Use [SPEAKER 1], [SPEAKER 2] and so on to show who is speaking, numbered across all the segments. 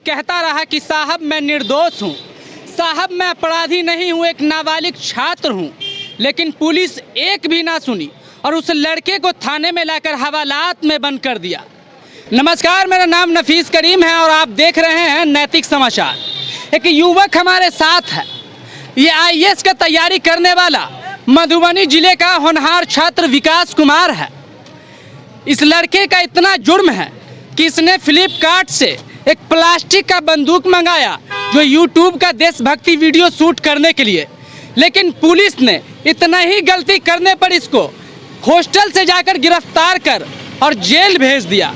[SPEAKER 1] कहता रहा कि साहब मैं निर्दोष हूँ, साहब मैं अपराधी नहीं हूँ, एक नाबालिग छात्र हूँ। लेकिन पुलिस एक भी ना सुनी और उस लड़के को थाने में लाकर हवालात में बंद कर दिया। नमस्कार, मेरा नाम नफीस करीम है और आप देख रहे हैं नैतिक समाचार। एक युवक हमारे साथ है, ये आईएएस का तैयारी करने वाला मधुबनी जिले का होनहार छात्र विकास कुमार है। इस लड़के का इतना जुर्म है कि इसने फ्लिपकार्ट से एक प्लास्टिक का बंदूक मंगाया जो यूट्यूब का देशभक्ति वीडियो शूट करने के लिए। लेकिन पुलिस ने इतना ही गलती करने पर इसको हॉस्टल से जाकर गिरफ्तार कर और जेल भेज दिया।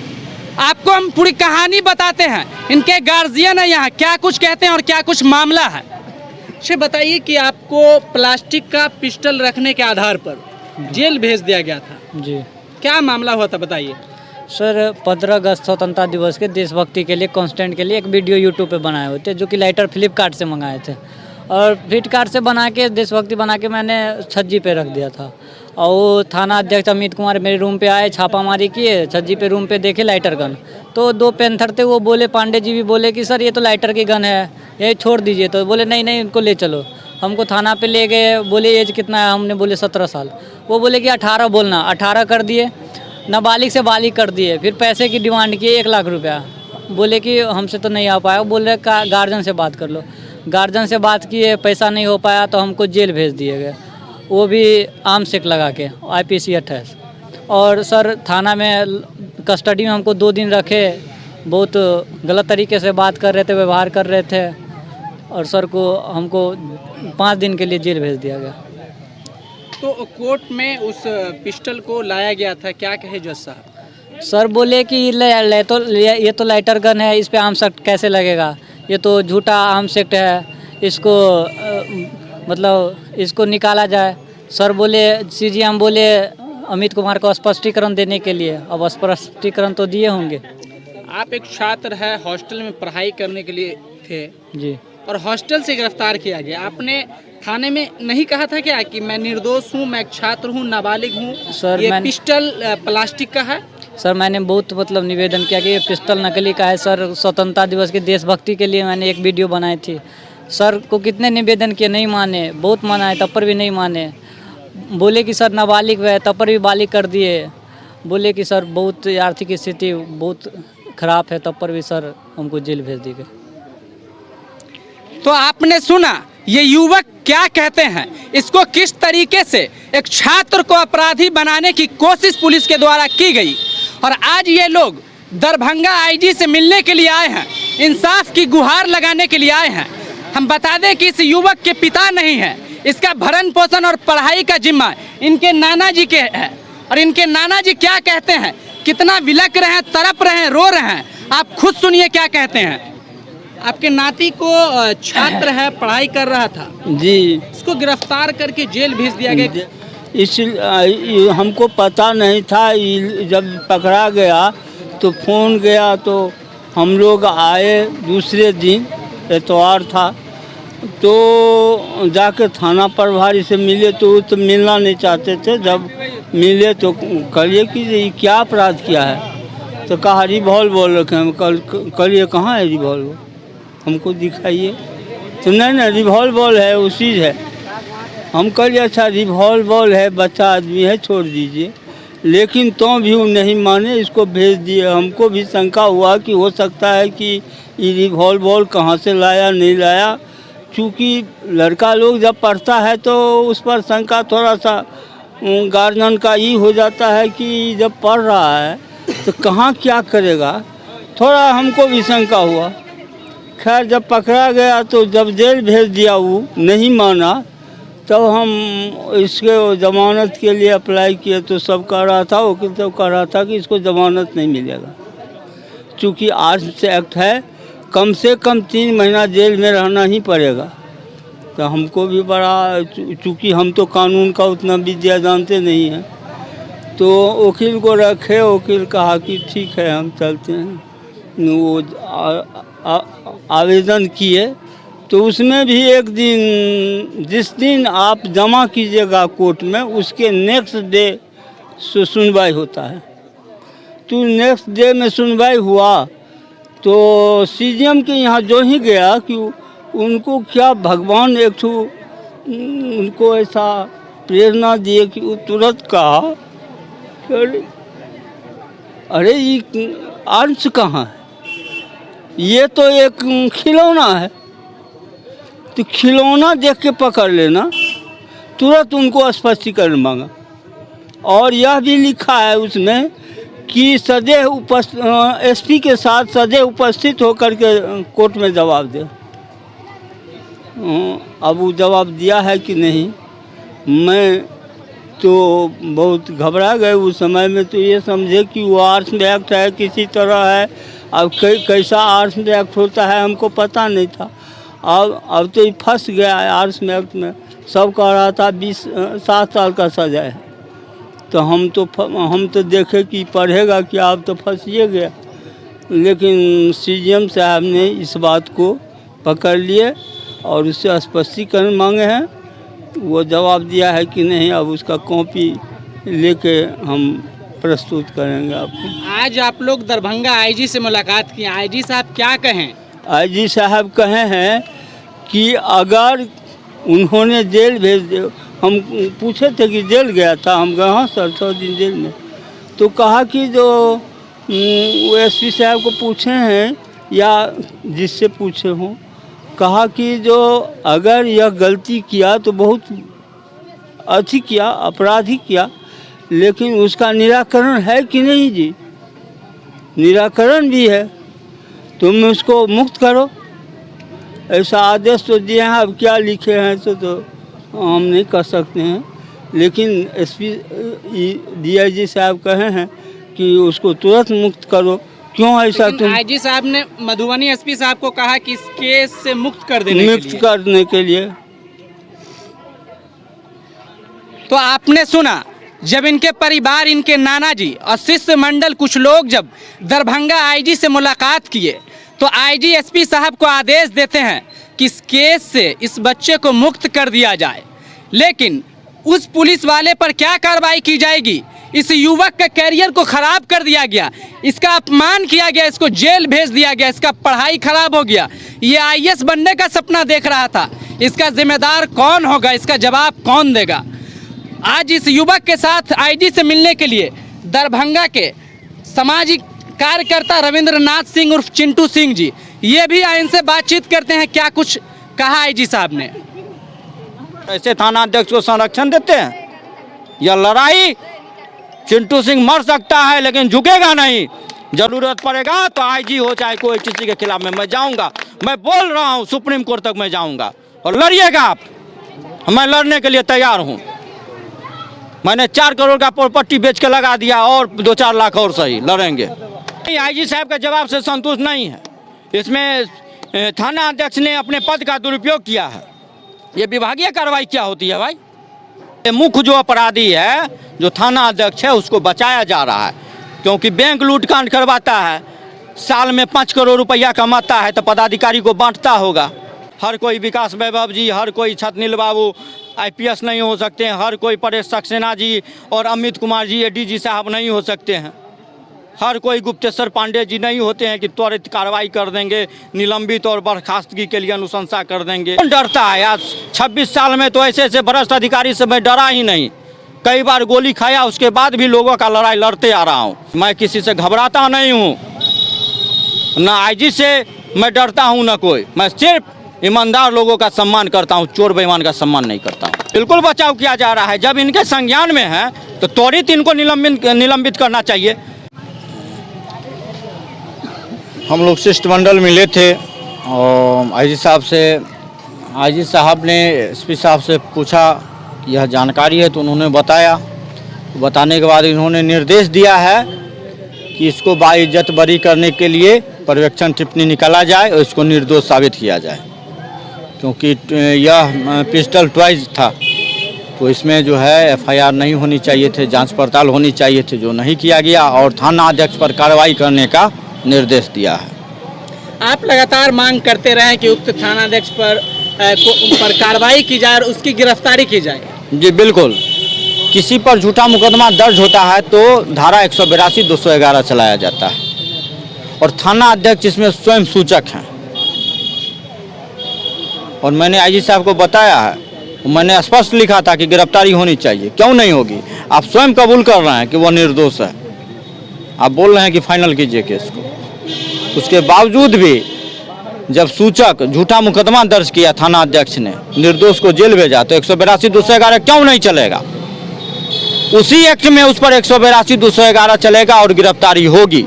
[SPEAKER 1] आपको हम पूरी कहानी बताते हैं, इनके गार्जियन है यहाँ, क्या कुछ कहते हैं और क्या कुछ मामला है। ये बताइए कि आपको प्लास्टिक का पिस्टल रखने के आधार पर जेल भेज दिया गया था
[SPEAKER 2] जी।
[SPEAKER 1] क्या मामला हुआ था बताइए।
[SPEAKER 2] सर 15 अगस्त स्वतंत्रता दिवस के देशभक्ति के लिए कॉन्स्टेंट के लिए एक वीडियो यूट्यूब पे बनाए हुए थे, जो कि लाइटर फ्लिपकार्ट से मंगाए थे और फ्लिपकार्ट से बना के देशभक्ति बना के मैंने छज्जी पे रख दिया था। और वो थाना अध्यक्ष अमित कुमार मेरे रूम पे आए, छापामारी किए, छज्जी पे रूम पे देखे लाइटर गन, तो 2 पैंथर थे, वो बोले, पांडे जी भी बोले कि सर ये तो लाइटर की गन है, ये छोड़ दीजिए। तो बोले नहीं नहीं इनको ले चलो। हमको थाना पे ले गए, बोले एज कितना है, हमने बोले 17 साल। वो बोले कि 18 बोलना, 18 कर दिए, नाबालिग से बालिग कर दिए। फिर पैसे की डिमांड किए 1 लाख रुपया, बोले कि हमसे तो नहीं आ पाया। बोल रहे गार्जियन से बात कर लो। गार्जियन से बात किए, पैसा नहीं हो पाया तो हमको जेल भेज दिए गए, वो भी आर्म्स एक्ट लगा के, IPC 28। और सर थाना में कस्टडी में हमको 2 दिन रखे, बहुत गलत तरीके से बात कर रहे थे, व्यवहार कर रहे थे और सर को हमको 5 दिन के लिए जेल भेज दिया गया।
[SPEAKER 1] तो कोर्ट में उस पिस्टल को लाया गया था, क्या कहे जज साहब?
[SPEAKER 2] सर बोले कि ये तो लाइटर गन है, इस पे आर्म्स एक्ट कैसे लगेगा, ये तो झूठा आर्म्स एक्ट है, इसको मतलब इसको निकाला जाए। सर बोले, CGM बोले अमित कुमार को स्पष्टीकरण देने के लिए, अब स्पष्टीकरण तो दिए होंगे।
[SPEAKER 1] आप एक छात्र है, हॉस्टल में पढ़ाई करने के लिए थे
[SPEAKER 2] जी,
[SPEAKER 1] और हॉस्टल से गिरफ्तार किया गया। आपने थाने में नहीं कहा था क्या कि मैं निर्दोष हूँ, मैं एक छात्र हूँ, नाबालिग हूँ,
[SPEAKER 2] सर
[SPEAKER 1] ये पिस्टल प्लास्टिक का है?
[SPEAKER 2] सर मैंने बहुत निवेदन किया कि ये पिस्टल नकली का है। सर स्वतंत्रता दिवस के देशभक्ति के लिए मैंने एक वीडियो बनाई थी, सर को कितने निवेदन किए, नहीं माने, बहुत मनाए तब पर भी नहीं माने। बोले कि सर नाबालिग है तब पर भी बालिग कर दिए। बोले कि सर बहुत आर्थिक स्थिति बहुत खराब है तब पर भी सर हमको जेल भेज दी गई।
[SPEAKER 1] तो आपने सुना ये युवक क्या कहते हैं, इसको किस तरीके से एक छात्र को अपराधी बनाने की कोशिश पुलिस के द्वारा की गई और आज ये लोग दरभंगा IG से मिलने के लिए आए हैं, इंसाफ की गुहार लगाने के लिए आए हैं। हम बता दें कि इस युवक के पिता नहीं है, इसका भरण पोषण और पढ़ाई का जिम्मा इनके नाना जी के है और इनके नाना जी क्या कहते हैं, कितना विलक रहे हैं, तड़प रहे हैं, रो रहे हैं। आप खुद सुनिए क्या कहते हैं। आपके नाती को छात्र है, पढ़ाई कर रहा था
[SPEAKER 3] जी,
[SPEAKER 1] इसको गिरफ्तार करके जेल भेज दिया गया।
[SPEAKER 3] इस हमको पता नहीं था, जब पकड़ा गया तो फ़ोन गया तो हम लोग आए, दूसरे दिन एतवार था, तो जाके थाना प्रभारी से मिले तो वो तो मिलना नहीं चाहते थे। जब मिले तो कहिए कि ये क्या अपराध किया है, तो कहा रिवॉल्वर रखे हम। करिए कहाँ है रिवॉल्वर, हमको दिखाइए। तो नहीं रिवॉल्वर है, उसी है। हम कहिए अच्छा रिवॉल्वर है, बच्चा आदमी है, छोड़ दीजिए। लेकिन तो भी वो नहीं माने, इसको भेज दिए। हमको भी शंका हुआ कि हो सकता है कि ये रिवॉल्वर कहाँ से लाया नहीं लाया, चूँकि लड़का लोग जब पढ़ता है तो उस पर शंका थोड़ा सा गार्जियन का ये हो जाता है कि जब पढ़ रहा है तो कहाँ क्या करेगा, थोड़ा हमको भी शंका हुआ। खैर जब पकड़ा गया तो जब जेल भेज दिया, वो नहीं माना, तब हम इसके ज़मानत के लिए अप्लाई किए तो सब कह रहा था, वकील सब कह रहा था कि इसको ज़मानत नहीं मिलेगा, क्योंकि आर्म्स एक्ट है, कम से कम 3 महीना जेल में रहना ही पड़ेगा। तो हमको भी बड़ा, चूँकि हम तो कानून का उतना विद्या जानते नहीं हैं, तो वकील को रखे। वकील कहा कि ठीक है हम चलते हैं। वो आवेदन किए तो उसमें भी एक दिन, जिस दिन आप जमा कीजिएगा कोर्ट में, उसके नेक्स्ट डे सुनवाई होता है। तो नेक्स्ट डे में सुनवाई हुआ तो सीजीएम के यहाँ जो ही गया कि उनको क्या भगवान एक ठो उनको ऐसा प्रेरणा दिए कि वो तुरंत कहा कि अरे ये आर्म्स कहाँ है, ये तो एक खिलौना है, तो खिलौना देख के पकड़ लेना। तुरंत उनको स्पष्टीकरण मांगा और यह भी लिखा है उसमें कि सदैव एसपी के साथ सदैव उपस्थित होकर के कोर्ट में जवाब दे। अब वो जवाब दिया है कि नहीं, मैं तो बहुत घबरा गए उस समय में। तो ये समझे कि वो आर्म्स एक्ट है किसी तरह है। अब कैसा आर्म्स एक्ट होता है हमको पता नहीं था। अब तो ये फंस गया है आर्म्स एक्ट में। सब कह रहा था 7 साल का सजा है, तो हम तो देखे कि पढ़ेगा कि आप तो फंसिए गया। लेकिन सीजीएम साहब ने इस बात को पकड़ लिए और उससे स्पष्टीकरण मांगे हैं। वो जवाब दिया है कि नहीं, अब उसका कॉपी लेके हम प्रस्तुत करेंगे आपको।
[SPEAKER 1] आज आप लोग दरभंगा आईजी से मुलाकात की, आईजी साहब क्या कहें?
[SPEAKER 3] आईजी साहब कहे हैं कि अगर उन्होंने जेल भेज दे, हम पूछे थे कि जेल गया था, हम गए हाँ सर 100 दिन जेल में। तो कहा कि जो वो एसपी साहब को पूछे हैं या जिससे पूछे हों, कहा कि जो अगर यह गलती किया तो बहुत अच्छी किया, अपराधी किया, लेकिन उसका निराकरण है कि नहीं जी? निराकरण भी है, तुम उसको मुक्त करो, ऐसा आदेश तो दिए हैं। अब क्या लिखे हैं तो हम नहीं कर सकते हैं, लेकिन एसपी डीआईजी साहब कहे हैं कि उसको तुरंत मुक्त करो। क्यों ऐसा? तुम
[SPEAKER 1] आईजी साहब ने मधुबनी एसपी साहब को कहा कि इस केस से मुक्त करने
[SPEAKER 3] के लिए।
[SPEAKER 1] तो आपने सुना, जब इनके परिवार, इनके नाना जी और शिष्य मंडल कुछ लोग जब दरभंगा आईजी से मुलाकात किए तो आईजी एसपी साहब को आदेश देते हैं कि इस केस से इस बच्चे को मुक्त कर दिया जाए। लेकिन उस पुलिस वाले पर क्या कार्रवाई की जाएगी? इस युवक के कैरियर को खराब कर दिया गया, इसका अपमान किया गया, इसको जेल भेज दिया गया, इसका पढ़ाई खराब हो गया। ये आईएएस बनने का सपना देख रहा था, इसका जिम्मेदार कौन होगा? इसका जवाब कौन देगा? आज इस युवक के साथ आईजी से मिलने के लिए दरभंगा के सामाजिक कार्यकर्ता रविंद्रनाथ सिंह उर्फ चिंटू सिंह जी, ये भी इनसे बातचीत करते हैं। क्या कुछ कहा आईजी साहब ने?
[SPEAKER 4] ऐसे थाना अध्यक्ष को संरक्षण देते हैं? यह लड़ाई चिंटू सिंह मर सकता है लेकिन झुकेगा नहीं। जरूरत पड़ेगा तो आईजी हो चाहे कोई किसी के खिलाफ में मैं जाऊंगा। मैं बोल रहा हूं सुप्रीम कोर्ट तक मैं जाऊंगा और लड़िएगा आप, मैं लड़ने के लिए तैयार हूं। मैंने 4 करोड़ का प्रॉपर्टी बेच के लगा दिया और 2-4 लाख और सही लड़ेंगे। आईजी साहब के जवाब से संतुष्ट नहीं है। इसमें थाना अध्यक्ष ने अपने पद का दुरुपयोग किया है। ये विभागीय कार्रवाई क्या होती है भाई? मुख्य जो अपराधी है, जो थाना अध्यक्ष है, उसको बचाया जा रहा है, क्योंकि बैंक लूटकांड करवाता है, साल में 5 करोड़ रुपया कमाता है तो पदाधिकारी को बांटता होगा। हर कोई विकास वैभव जी, हर कोई छतनील बाबू आईपीएस नहीं हो सकते हैं, हर कोई परेश सक्सेना जी और अमित कुमार जी एडीजी साहब नहीं हो सकते हैं, हर कोई गुप्तेश्वर पांडे जी नहीं होते हैं कि त्वरित कार्रवाई कर देंगे, निलंबित और बर्खास्तगी के लिए अनुशंसा कर देंगे। कौन डरता है? आज 26 साल में तो ऐसे ऐसे भ्रष्ट अधिकारी से मैं डरा ही नहीं। कई बार गोली खाया, उसके बाद भी लोगों का लड़ाई लड़ते आ रहा हूँ। मैं किसी से घबराता नहीं हूँ, ना आईजी से मैं डरता हूँ ना कोई। मैं सिर्फ ईमानदार लोगों का सम्मान करता हूँ, चोर बेईमान का सम्मान नहीं करता हूँ। बिल्कुल बचाव किया जा रहा है। जब इनके संज्ञान में है तो त्वरित इनको निलंबित करना चाहिए।
[SPEAKER 5] हम लोग शिष्टमंडल मिले थे और आईजी साहब ने एसपी साहब से पूछा कि यह जानकारी है, तो उन्होंने बताया। बताने के बाद इन्होंने निर्देश दिया है कि इसको बाइज्जत बरी करने के लिए पर्यवेक्षण टिप्पणी निकाला जाए और इसको निर्दोष साबित किया जाए, क्योंकि यह पिस्टल ट्वाइज था, तो इसमें जो है एफआईआर नहीं होनी चाहिए थे, जांच पड़ताल होनी चाहिए थे, जो नहीं किया गया और थाना अध्यक्ष पर कार्रवाई करने का निर्देश दिया है।
[SPEAKER 1] आप लगातार मांग करते रहे कि उक्त थानाध्यक्ष पर कार्रवाई की जाए और उसकी गिरफ्तारी की जाए।
[SPEAKER 5] जी बिल्कुल, किसी पर झूठा मुकदमा दर्ज होता है तो धारा 182, 211 चलाया जाता है और थाना अध्यक्ष इसमें स्वयं सूचक हैं। और मैंने आईजी साहब को बताया है, मैंने स्पष्ट लिखा था कि गिरफ्तारी होनी चाहिए, क्यों नहीं होगी? आप स्वयं कबूल कर रहे हैं कि वो निर्दोष है, आप बोल रहे हैं कि फाइनल कीजिए केस को। उसके बावजूद भी जब सूचक झूठा मुकदमा दर्ज किया थाना अध्यक्ष ने, निर्दोष को जेल भेजा, तो 182 211 क्यों नहीं चलेगा? उसी एक्ट में उस पर 182 211 चलेगा और गिरफ्तारी होगी।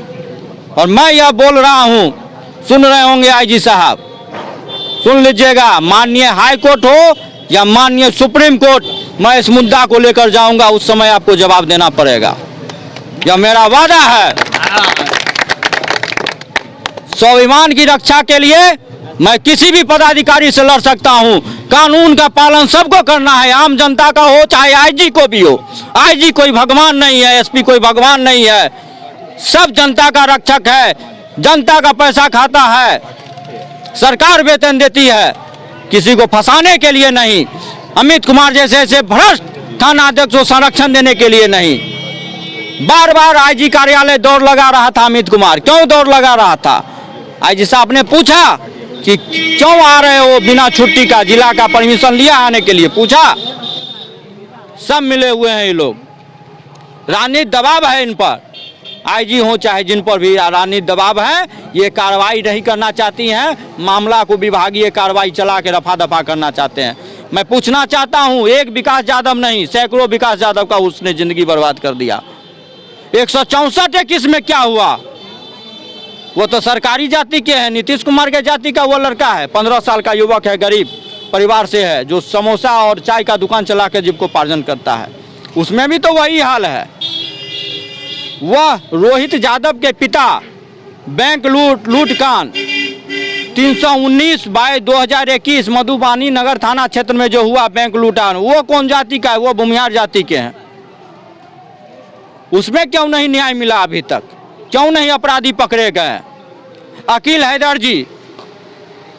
[SPEAKER 5] और मैं यह बोल रहा हूं, सुन रहे होंगे आईजी साहब, सुन लीजिएगा, माननीय हाई कोर्ट हो या माननीय सुप्रीम कोर्ट, मैं इस मुद्दा को लेकर जाऊंगा, उस समय आपको जवाब देना पड़ेगा, यह मेरा वादा है। स्वाभिमान की रक्षा के लिए मैं किसी भी पदाधिकारी से लड़ सकता हूं। कानून का पालन सबको करना है, आम जनता का हो चाहे आईजी को भी हो। आईजी कोई भगवान नहीं है, एसपी कोई भगवान नहीं है, सब जनता का रक्षक है, जनता का पैसा खाता है, सरकार वेतन देती है, किसी को फंसाने के लिए नहीं। अमित कुमार जैसे ऐसे भ्रष्ट थाना अध्यक्ष को संरक्षण देने के लिए नहीं। बार बार आईजी कार्यालय दौड़ लगा रहा था अमित कुमार, क्यों दौड़ लगा रहा था? आईजी साहब ने पूछा कि क्यों आ रहे हो बिना छुट्टी का, जिला का परमिशन लिया आने के लिए, पूछा। सब मिले हुए हैं ये लोग, राजनीतिक दबाव है इन पर, आईजी हो चाहे जिन पर भी राजनीतिक दबाव है। ये कार्रवाई नहीं करना चाहती हैं, मामला को विभागीय कार्रवाई चला के रफा दफा करना चाहते हैं। मैं पूछना चाहता हूं, एक विकास यादव नहीं, सैकड़ों विकास यादव का उसने जिंदगी बर्बाद कर दिया। 164 केस में क्या हुआ? वो तो सरकारी जाति के हैं, नीतीश कुमार के जाति का वो लड़का है, 15 साल का युवक है, गरीब परिवार से है, जो समोसा और चाय का दुकान चला के जीविकोपार्जन करता है। उसमें भी तो वही हाल है। वह रोहित यादव के पिता बैंक लूटकांड 319/2021 मधुबानी नगर थाना क्षेत्र में जो हुआ बैंक लूटकांड, वो कौन जाति का है? वो भूमिहार जाति के हैं। उसमें क्यों नहीं न्याय मिला अभी तक? क्यों नहीं अपराधी पकड़े गए? अकील हैदर जी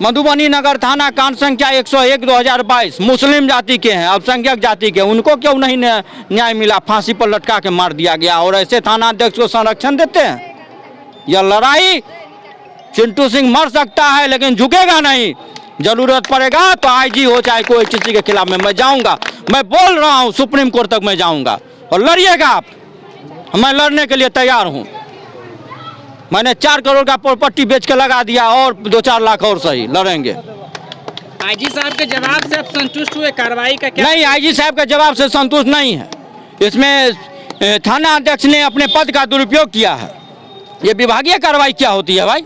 [SPEAKER 5] मधुबनी नगर थाना कांड संख्या 101/2022 मुस्लिम जाति के हैं, अल्पसंख्यक जाति के, उनको क्यों नहीं न्याय मिला? फांसी पर लटका के मार दिया गया, और ऐसे थाना अध्यक्ष को संरक्षण देते हैं। यह लड़ाई चिंटू सिंह मर सकता है लेकिन झुकेगा नहीं। जरूरत पड़ेगा तो आईजी हो चाहे कोई किसी के खिलाफ में मैं जाऊंगा। मैं बोल रहा हूं, सुप्रीम कोर्ट तक मैं जाऊंगा और लड़िएगा आप, मैं लड़ने के लिए तैयार हूं। मैंने 4 करोड़ का प्रॉपर्टी बेच के लगा दिया, और 2-4 लाख और सही लड़ेंगे।
[SPEAKER 1] आईजी साहब के जवाब से आप संतुष्ट हुए? कार्रवाई का क्या?
[SPEAKER 5] नहीं, आईजी साहब के जवाब से संतुष्ट नहीं है। इसमें थाना अध्यक्ष ने अपने पद का दुरुपयोग किया है। ये विभागीय कार्रवाई क्या होती है भाई?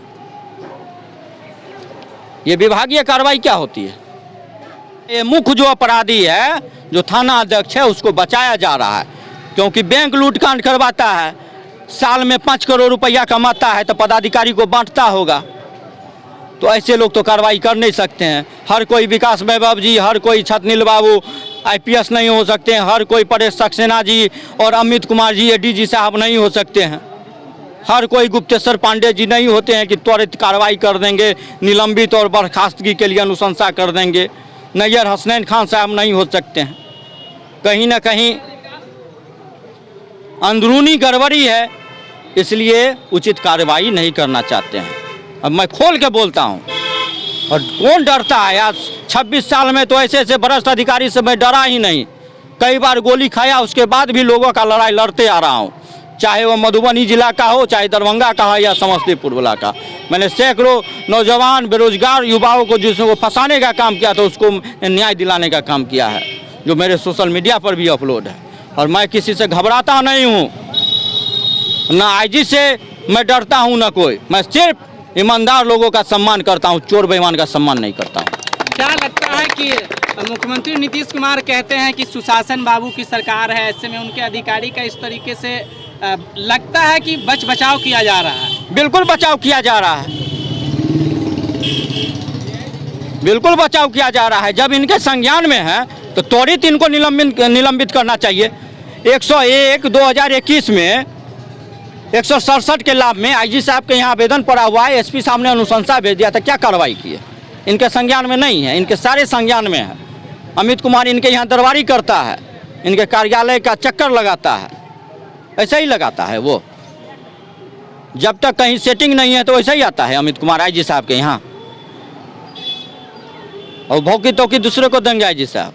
[SPEAKER 5] ये विभागीय कार्रवाई क्या होती है? ये मुख्य जो अपराधी है, जो थाना अध्यक्ष है, उसको बचाया जा रहा है, क्योंकि बैंक लूटकांड करवाता है, साल में 5 करोड़ रुपया कमाता है, तो पदाधिकारी को बांटता होगा। तो ऐसे लोग तो कार्रवाई कर नहीं सकते हैं। हर कोई विकास वैभव जी, हर कोई छतनील बाबू आईपीएस नहीं हो सकते हैं, हर कोई परेश सक्सेना जी और अमित कुमार जी एडीजी साहब नहीं हो सकते हैं, हर कोई गुप्तेश्वर पांडे जी नहीं होते हैं कि त्वरित कार्रवाई कर देंगे, निलंबित और बर्खास्तगी के लिए अनुशंसा कर देंगे। नैयर हसनैन खान साहब नहीं हो सकते हैं। कहीं ना कहीं अंदरूनी गड़बड़ी है, इसलिए उचित कार्रवाई नहीं करना चाहते हैं। अब मैं खोल के बोलता हूं, और कौन डरता है यार? 26 साल में तो ऐसे भ्रष्ट अधिकारी से मैं डरा ही नहीं। कई बार गोली खाया, उसके बाद भी लोगों का लड़ाई लड़ते आ रहा हूं, चाहे वो मधुबनी जिला का हो, चाहे दरभंगा का हो या समस्तीपुर जिला का। मैंने सैकड़ों नौजवान बेरोजगार युवाओं को जिसको फंसाने का काम किया था, उसको न्याय दिलाने का काम किया है, जो मेरे सोशल मीडिया पर भी अपलोड है। और मैं किसी से घबराता नहीं हूँ, ना आईजी से मैं डरता हूँ, ना कोई। मैं सिर्फ ईमानदार लोगों का सम्मान करता हूँ, चोर बेईमान का सम्मान नहीं करता हूँ।
[SPEAKER 1] क्या लगता है कि मुख्यमंत्री नीतीश कुमार कहते हैं कि सुशासन बाबू की सरकार है, ऐसे में उनके अधिकारी का इस तरीके से लगता है कि बचाव किया जा रहा है?
[SPEAKER 5] बिल्कुल बचाव किया जा रहा है, बिल्कुल बचाव किया जा रहा है। जब इनके संज्ञान में है तो त्वरित इनको निलंबित करना चाहिए। 101/2021 में 167 के लाभ में आईजी साहब के यहाँ आवेदन पड़ा हुआ है, एसपी साहब ने अनुशंसा भेज दिया था, क्या कार्रवाई की है? इनके संज्ञान में नहीं है, इनके सारे संज्ञान में है। अमित कुमार इनके यहाँ दरबारी करता है, इनके कार्यालय का चक्कर लगाता है, ऐसा ही लगाता है वो।
[SPEAKER 4] जब तक कहीं सेटिंग नहीं है तो वैसा ही आता है अमित कुमार आईजी साहब के यहाँ, और भौकी तौकी दूसरे को देंगे आईजी साहब।